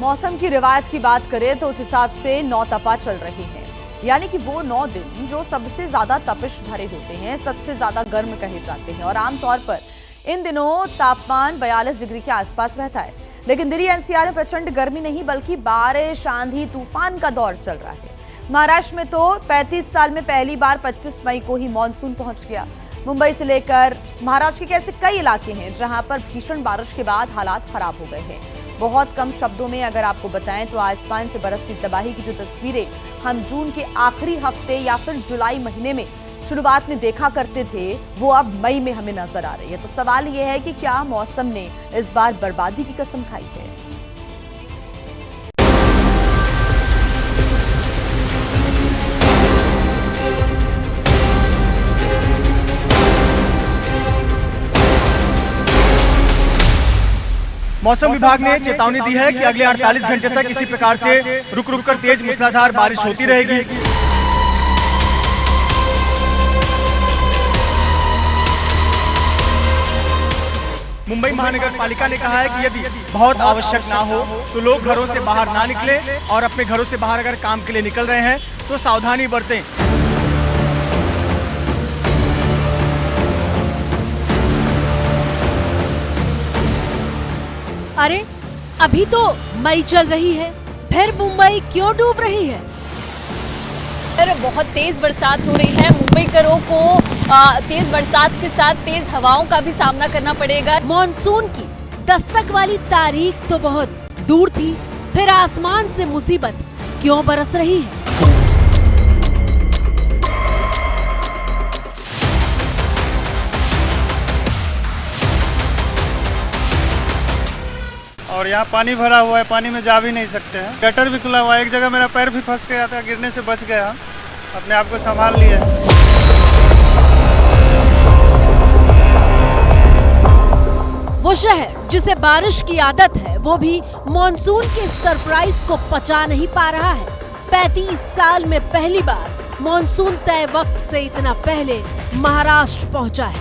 मौसम की रिवायत की बात करें तो उस हिसाब से नौतपा चल रही है, यानी कि वो 9 दिन जो सबसे ज्यादा तपिश भरे होते हैं, सबसे ज्यादा गर्म कहे जाते हैं और आमतौर पर इन दिनों तापमान 42 डिग्री के आसपास रहता है। लेकिन दिल्ली एनसीआर में प्रचंड गर्मी नहीं बल्कि बारिश, आंधी, तूफान का दौर चल रहा है। महाराष्ट्र में तो 35 साल में पहली बार 25 मई को ही मानसून पहुंच गया। मुंबई से लेकर महाराष्ट्र के ऐसे कई इलाके हैं जहां पर भीषण बारिश के बाद हालात खराब हो गए हैं। बहुत कम शब्दों में अगर आपको बताएं तो आसमान से बरसती तबाही की जो तस्वीरें हम जून के आखिरी हफ्ते या फिर जुलाई महीने में शुरुआत में देखा करते थे, वो अब मई में हमें नजर आ रही है। तो सवाल यह है कि क्या मौसम ने इस बार बर्बादी की कसम खाई है? मौसम विभाग ने चेतावनी दी है कि अगले 48 घंटे तक इसी प्रकार से रुक रुक कर तेज मूसलाधार बारिश होती रहेगी। मुंबई महानगर पालिका ने कहा है कि यदि बहुत आवश्यक ना हो तो लोग घरों से बाहर ना निकलें और अपने घरों से बाहर अगर काम के लिए निकल रहे हैं तो सावधानी बरतें। अरे अभी तो मई चल रही है, फिर मुंबई क्यों डूब रही है? बहुत तेज बरसात हो रही है। मुंबईकरों को तेज बरसात के साथ तेज हवाओं का भी सामना करना पड़ेगा। मॉनसून की दस्तक वाली तारीख तो बहुत दूर थी, फिर आसमान से मुसीबत क्यों बरस रही है? और यहाँ पानी भरा हुआ है, पानी में जा भी नहीं सकते हैं। गटर भी खुला हुआ है, एक जगह मेरा पैर भी फंस गया था, गिरने से बच गया, अपने आप को संभाल लिया। वो शहर जिसे बारिश की आदत है वो भी मॉनसून के सरप्राइज को पचा नहीं पा रहा है। 35 साल में पहली बार मॉनसून तय वक्त से इतना पहले महाराष्ट्र पहुंचा है।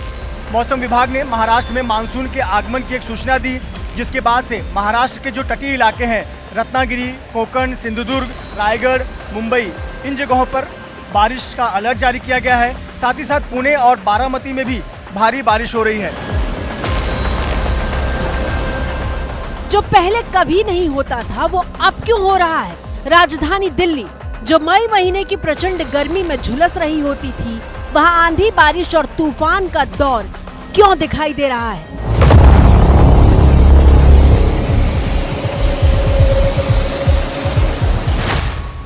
मौसम विभाग ने महाराष्ट्र में मानसून के आगमन की एक सूचना दी, जिसके बाद से महाराष्ट्र के जो तटीय इलाके हैं, रत्नागिरी, कोंकण, सिंधुदुर्ग, रायगढ़, मुंबई, इन जगहों पर बारिश का अलर्ट जारी किया गया है। साथ ही साथ पुणे और बारामती में भी भारी बारिश हो रही है। जो पहले कभी नहीं होता था वो अब क्यों हो रहा है? राजधानी दिल्ली जो मई महीने की प्रचंड गर्मी में झुलस रही होती थी, वहां आंधी, बारिश और तूफान का दौर क्यों दिखाई दे रहा है?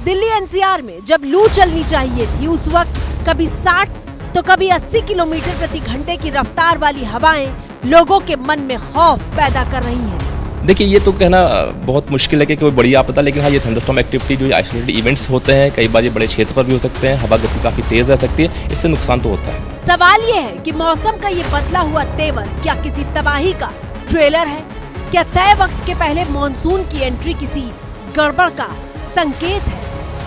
दिल्ली एनसीआर में जब लू चलनी चाहिए थी उस वक्त कभी 60 तो कभी 80 किलोमीटर प्रति घंटे की रफ्तार वाली हवाएं लोगों के मन में खौफ पैदा कर रही हैं। देखिए, ये तो कहना बहुत मुश्किल है कि कोई बड़ी आपदा, लेकिन हाँ, ये थंडरस्टॉर्म एक्टिविटी जो आइसोलेटेड इवेंट्स होते हैं, कई बार ये बड़े क्षेत्र पर भी हो सकते हैं, हवा गति काफी तेज रह सकती है, इससे नुकसान तो होता है। सवाल ये है कि मौसम का ये बदला हुआ तेवर क्या किसी तबाही का ट्रेलर है? क्या तय वक्त के पहले मॉनसून की एंट्री किसी गड़बड़ का संकेत है?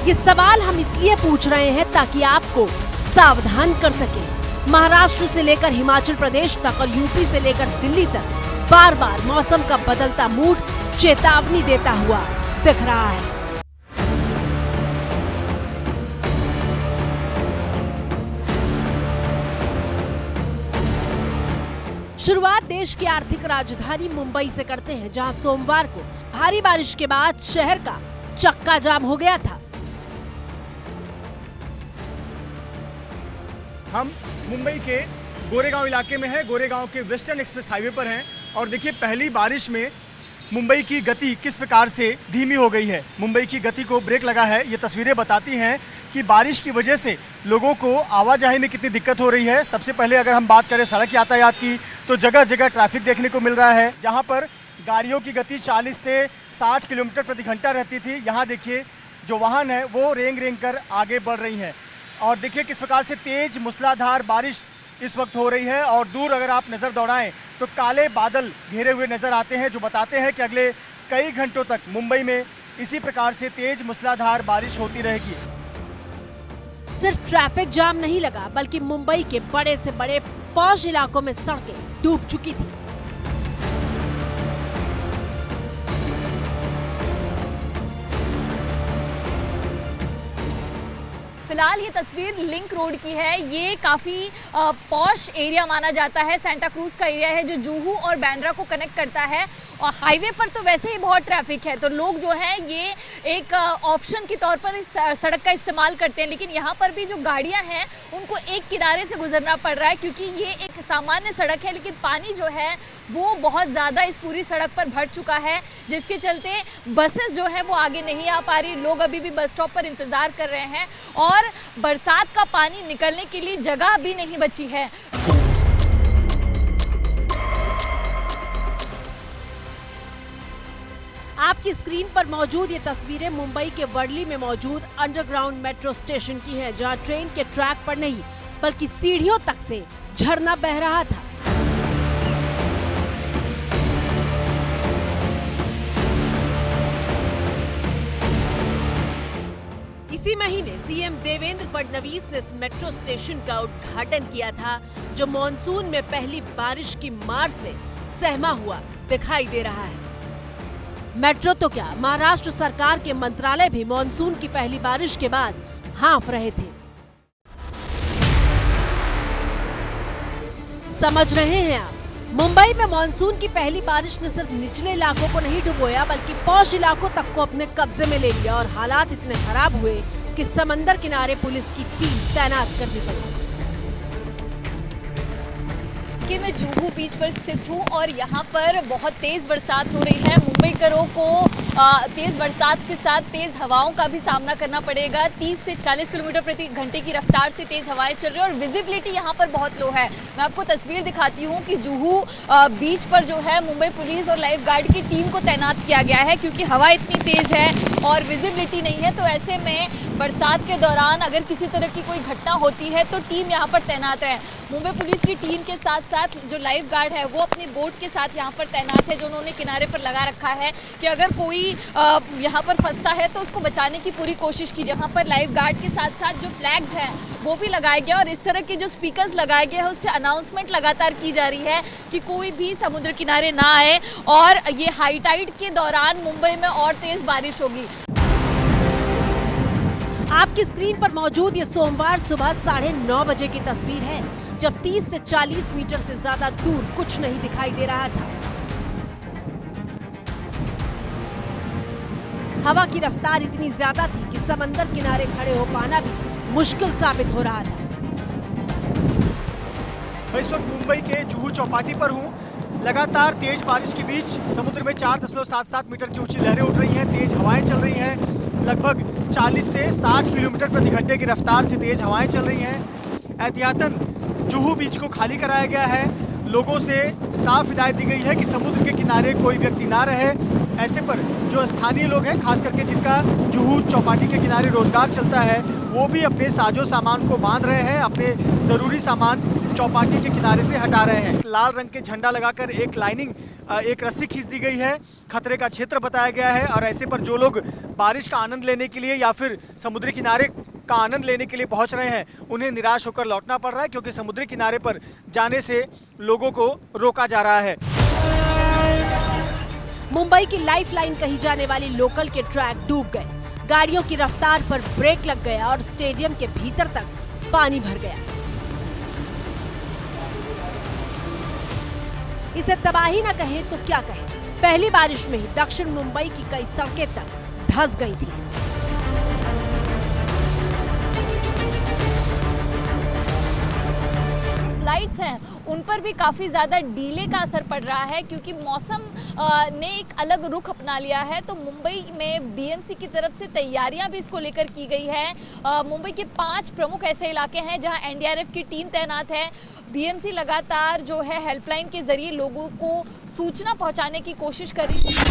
ये सवाल हम इसलिए पूछ रहे हैं ताकि आपको सावधान कर सके। महाराष्ट्र से लेकर हिमाचल प्रदेश तक और यूपी से लेकर दिल्ली तक बार बार मौसम का बदलता मूड चेतावनी देता हुआ दिख रहा है। शुरुआत देश की आर्थिक राजधानी मुंबई से करते हैं, जहां सोमवार को भारी बारिश के बाद शहर का चक्का जाम हो गया था। हम मुंबई के गोरेगांव इलाके में हैं, गोरेगांव के वेस्टर्न एक्सप्रेस हाईवे पर हैं और देखिए पहली बारिश में मुंबई की गति किस प्रकार से धीमी हो गई है। मुंबई की गति को ब्रेक लगा है। ये तस्वीरें बताती हैं कि बारिश की वजह से लोगों को आवाजाही में कितनी दिक्कत हो रही है। सबसे पहले अगर हम बात करें सड़क यातायात की तो जगह जगह ट्रैफिक देखने को मिल रहा है, जहाँ पर गाड़ियों की गति 40 से 60 किलोमीटर प्रति घंटा रहती थी। यहाँ देखिए जो वाहन है वो रेंग रेंग कर आगे बढ़ रही हैं और देखिए किस प्रकार से तेज मूसलाधार बारिश इस वक्त हो रही है। और दूर अगर आप नज़र दौड़ाएं तो काले बादल घेरे हुए नज़र आते हैं, जो बताते हैं कि अगले कई घंटों तक मुंबई में इसी प्रकार से तेज मूसलाधार बारिश होती रहेगी। सिर्फ ट्रैफिक जाम नहीं लगा, बल्कि मुंबई के बड़े से बड़े पॉश इलाकों में सड़कें डूब चुकी थी। फिलहाल ये तस्वीर लिंक रोड की है। ये काफ़ी पॉश एरिया माना जाता है, सेंटा क्रूज का एरिया है जो जुहू और बांद्रा को कनेक्ट करता है। और हाईवे पर तो वैसे ही बहुत ट्रैफिक है, तो लोग जो है ये एक ऑप्शन के तौर पर इस सड़क का इस्तेमाल करते हैं। लेकिन यहाँ पर भी जो गाड़ियाँ हैं उनको एक किनारे से गुजरना पड़ रहा है, क्योंकि ये एक सामान्य सड़क है, लेकिन पानी जो है वो बहुत ज़्यादा इस पूरी सड़क पर भर चुका है, जिसके चलते बसेस जो है वो आगे नहीं आ पा रही। लोग अभी भी बस स्टॉप पर इंतज़ार कर रहे हैं और बरसात का पानी निकलने के लिए जगह भी नहीं बची है। आपकी स्क्रीन पर मौजूद ये तस्वीरें मुंबई के वर्ली में मौजूद अंडरग्राउंड मेट्रो स्टेशन की हैं, जहां ट्रेन के ट्रैक पर नहीं बल्कि सीढ़ियों तक से झरना बह रहा था। इसी महीने सीएम देवेंद्र फडणवीस ने इस मेट्रो स्टेशन का उद्घाटन किया था, जो मॉनसून में पहली बारिश की मार से सहमा हुआ दिखाई दे रहा है। मेट्रो तो क्या, महाराष्ट्र सरकार के मंत्रालय भी मॉनसून की पहली बारिश के बाद हाँफ रहे थे। समझ रहे हैं आप, मुंबई में मॉनसून की पहली बारिश ने सिर्फ निचले इलाकों को नहीं डुबोया, बल्कि पॉश इलाकों तक को अपने कब्जे में ले लिया और हालात इतने खराब हुए कि समंदर किनारे पुलिस की टीम तैनात करनी पड़ी। कि मैं जुहू बीच पर स्थित हूँ और यहाँ पर बहुत तेज़ बरसात हो रही है। मुंबईकरों को तेज़ बरसात के साथ तेज़ हवाओं का भी सामना करना पड़ेगा। 30 से 40 किलोमीटर प्रति घंटे की रफ्तार से तेज़ हवाएं चल रही है और विजिबिलिटी यहाँ पर बहुत लो है। मैं आपको तस्वीर दिखाती हूँ कि जुहू बीच पर जो है मुंबई पुलिस और लाइफ गार्ड की टीम को तैनात किया गया है, क्योंकि हवा इतनी तेज़ है और विजिबिलिटी नहीं है। तो ऐसे में बरसात के दौरान अगर किसी तरह की कोई घटना होती है तो टीम यहाँ पर तैनात है। मुंबई पुलिस की टीम के साथ साथ जो लाइफ गार्ड है वो अपनी बोट के साथ यहाँ पर तैनात है, जो उन्होंने किनारे पर लगा रखा है कि अगर कोई यहाँ पर फंसता है तो उसको बचाने की पूरी कोशिश की। यहाँ पर लाइफ गार्ड के साथ साथ जो फ्लैग्स हैं वो भी लगाए गए और इस तरह के जो स्पीकर्स लगाए गए हैं उससे अनाउंसमेंट लगातार की जा रही है कि कोई भी समुद्र किनारे ना आए। और ये हाई टाइड के दौरान मुंबई में और तेज बारिश होगी। आपकी स्क्रीन पर मौजूद ये सोमवार सुबह 9:30 बजे की तस्वीर है, जब 30 से 40 मीटर से ज्यादा दूर कुछ नहीं दिखाई दे रहा था। हवा की रफ्तार इतनी ज्यादा थी कि समंदर किनारे खड़े हो पाना भी मुश्किल साबित हो रहा था। मैं इस वक्त मुंबई के जुहू चौपाटी पर हूँ। लगातार तेज बारिश के बीच समुद्र में 4.77 मीटर की ऊंची लहरें उठ रही हैं, तेज हवाएं चल रही हैं। लगभग 40 से 60 किलोमीटर प्रति घंटे की रफ्तार से तेज हवाएं चल रही हैं। एहतियातन जुहू बीच को खाली कराया गया है। लोगों से साफ हिदायत दी गई है कि समुद्र के किनारे कोई व्यक्ति ना रहे। ऐसे पर जो स्थानीय लोग हैं, खास करके जिनका जुहू चौपाटी के किनारे रोजगार चलता है, वो भी अपने साजो सामान को बांध रहे हैं, अपने ज़रूरी सामान चौपाटी के किनारे से हटा रहे हैं। लाल रंग के झंडा लगाकर एक रस्सी खींच दी गई है, खतरे का क्षेत्र बताया गया है। और ऐसे पर जो लोग बारिश का आनंद लेने के लिए या फिर समुद्री किनारे का आनंद लेने के लिए पहुंच रहे हैं, उन्हें निराश होकर लौटना पड़ रहा है, क्योंकि समुद्री किनारे पर जाने से लोगों को रोका जा रहा है। मुंबई की लाइफलाइन कही जाने वाली लोकल के ट्रैक डूब गए, गाड़ियों की रफ्तार पर ब्रेक लग गया और स्टेडियम के भीतर तक पानी भर गया। इसे तबाही न कहे तो क्या कहे, पहली बारिश में ही दक्षिण मुंबई की कई सड़कें तक धंस गई थी। फ्लाइट्स हैं उन पर भी काफ़ी ज़्यादा डीले का असर पड़ रहा है, क्योंकि मौसम ने एक अलग रुख अपना लिया है। तो मुंबई में बीएमसी की तरफ से तैयारियां भी इसको लेकर की गई है। मुंबई के 5 प्रमुख ऐसे इलाके हैं जहां एनडीआरएफ की टीम तैनात है। बीएमसी लगातार जो है हेल्पलाइन के जरिए लोगों को सूचना पहुंचाने की कोशिश कर रही है।